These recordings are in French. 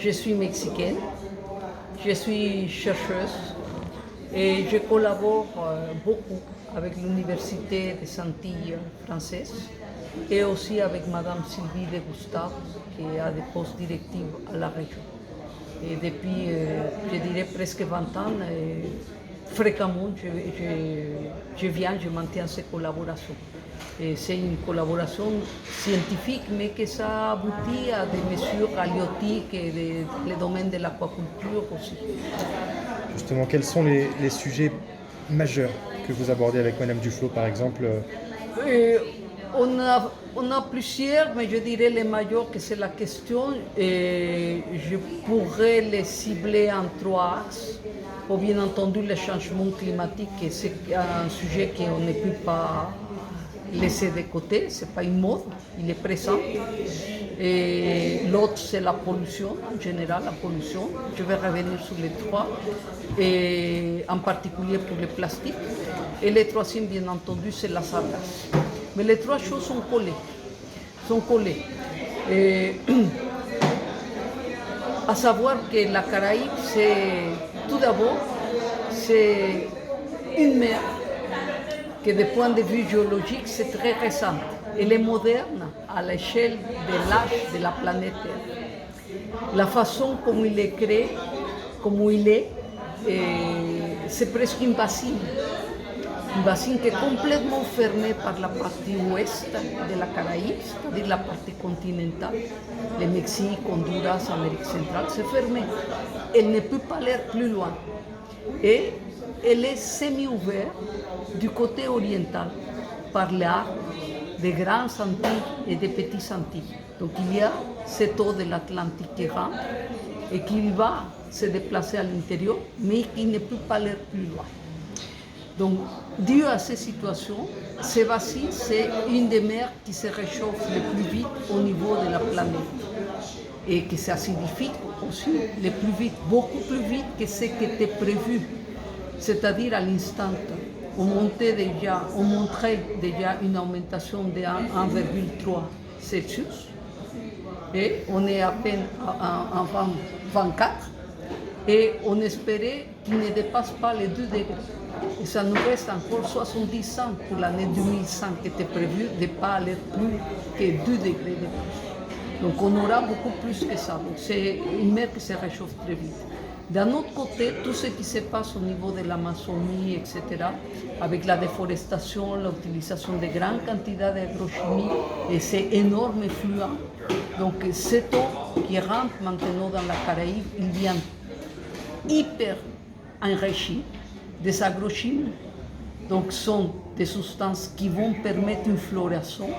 Je suis mexicaine, je suis chercheuse et je collabore beaucoup avec l'Université des Antilles françaises et aussi avec Madame Sylvie de Gustave qui a des postes directifs à la région. Et depuis, je dirais presque 20 ans, fréquemment, je viens, je maintiens ces collaborations. Et c'est une collaboration scientifique, mais que ça aboutit à des mesures halieutiques et les domaines de l'aquaculture aussi. Justement, quels sont les sujets majeurs que vous abordez avec Madame Duflo, par exemple? On a plusieurs, mais je dirais les majeurs que c'est la question. Je pourrais les cibler en 3 axes. Bien entendu, le changement climatique, c'est un sujet qu'on ne peut pas laisser de côté, ce n'est pas une mode, il est présent. Et l'autre, c'est la pollution, en général, la pollution. Je vais revenir sur les 3, et en particulier pour le plastique. Et le troisième, bien entendu, c'est la sargasse. Mais les 3 choses sont collées. Et, à savoir que la Caraïbe, tout d'abord, c'est une mer que, du point de vue géologique, c'est très récent. Elle est moderne à l'échelle de l'âge de la planète Terre. La façon comme il est créé, comme il est, c'est presque un bassin qui est complètement fermé par la partie ouest de la Caraïbe, c'est-à-dire la partie continentale. Le Mexique, Honduras, Amérique centrale, c'est fermé. Elle ne peut pas aller plus loin. Et elle est semi-ouverte du côté oriental par l'arc des grandes Antilles et des petites Antilles. Donc il y a cette eau de l'Atlantique qui rentre et qui va se déplacer à l'intérieur, mais qui ne peut pas aller plus loin. Donc, dû à ces situations, ce bassin, c'est une des mers qui se réchauffe le plus vite au niveau de la planète et qui s'acidifie aussi le plus vite, beaucoup plus vite que ce qui était prévu. C'est-à-dire à l'instant, on montrait déjà une augmentation de 1,3 Celsius et on est à peine en 24 et on espérait qu'il ne dépasse pas les 2 degrés. Et ça nous reste encore 70 ans pour l'année 2100 qui était prévue de ne pas aller plus que 2 degrés de plus. Donc on aura beaucoup plus que ça. Donc c'est une mer qui se réchauffe très vite. D'un autre côté, tout ce qui se passe au niveau de l'Amazonie, etc., avec la déforestation, l'utilisation de grandes quantités d'agrochimie et ces énormes effluents. Donc cette eau qui rentre maintenant dans la Caraïbe, il vient hyper enrichi des agrochimiques. Donc ce sont des substances qui vont permettre une floraison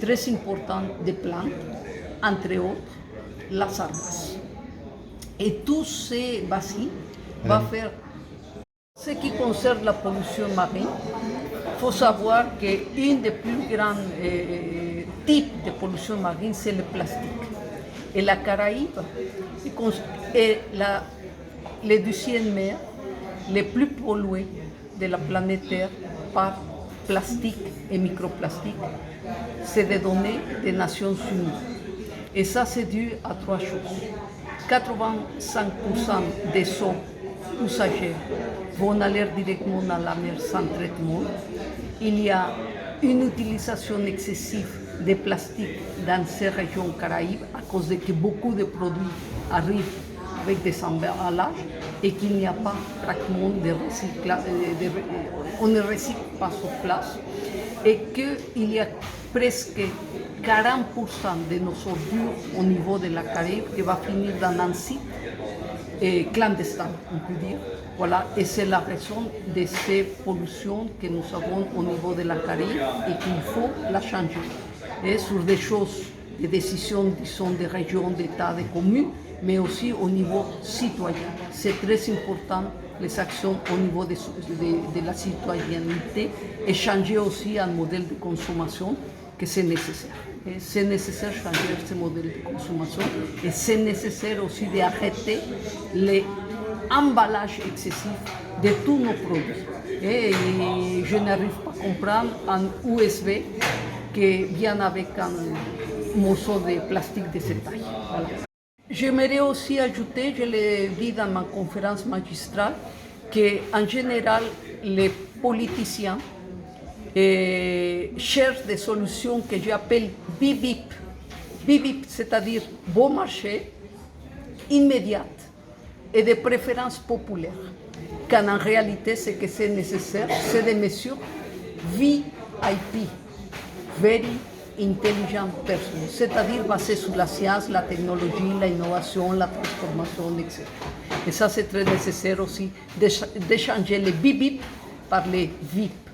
très importante des plantes, entre autres la sargasse. Et tous ces bassins vont faire. Ce qui concerne la pollution marine, il faut savoir qu'un des plus grands types de pollution marine, c'est le plastique. Et la Caraïbe est la deuxième mer les plus polluées de la planète Terre par plastique et microplastique. C'est des données des Nations Unies. Et ça, c'est dû à 3 choses. 85% des eaux usagées vont aller directement dans la mer sans traitement. Il y a une utilisation excessive de plastique dans ces régions caraïbes à cause de que beaucoup de produits arrivent avec des emballages et qu'il n'y a pas pratiquement de recyclage, on ne recycle pas sur place et qu'il y a presque 40% de nos ordures au niveau de la Caraïbe qui va finir dans un site clandestin, on peut dire. Voilà, et c'est la raison de ces pollutions que nous avons au niveau de la Caraïbe et qu'il faut la changer. Et sur des choses, des décisions, disons, des régions, d'États, des communes, mais aussi au niveau citoyen. C'est très important les actions au niveau de la citoyenneté et changer aussi un modèle de consommation que c'est nécessaire. Et c'est nécessaire de changer ce modèle de consommation et c'est nécessaire aussi d'arrêter les emballages excessifs de tous nos produits. Et je n'arrive pas à comprendre un USB qui vient avec un morceau de plastique de cette taille. Voilà. J'aimerais aussi ajouter, je l'ai dit dans ma conférence magistrale, qu'en général, les politiciens cherchent des solutions que j'appelle bip-bip. Bip-bip, c'est-à-dire bon marché, immédiate et de préférence populaire. Quand en réalité, ce que c'est nécessaire, c'est des mesures VIP, Very Intelligent Person, c'est-à-dire basées sur la science, la technologie, l'innovation, la transformation, etc. Et ça, c'est très nécessaire aussi d'échanger les bip-bip par les VIP.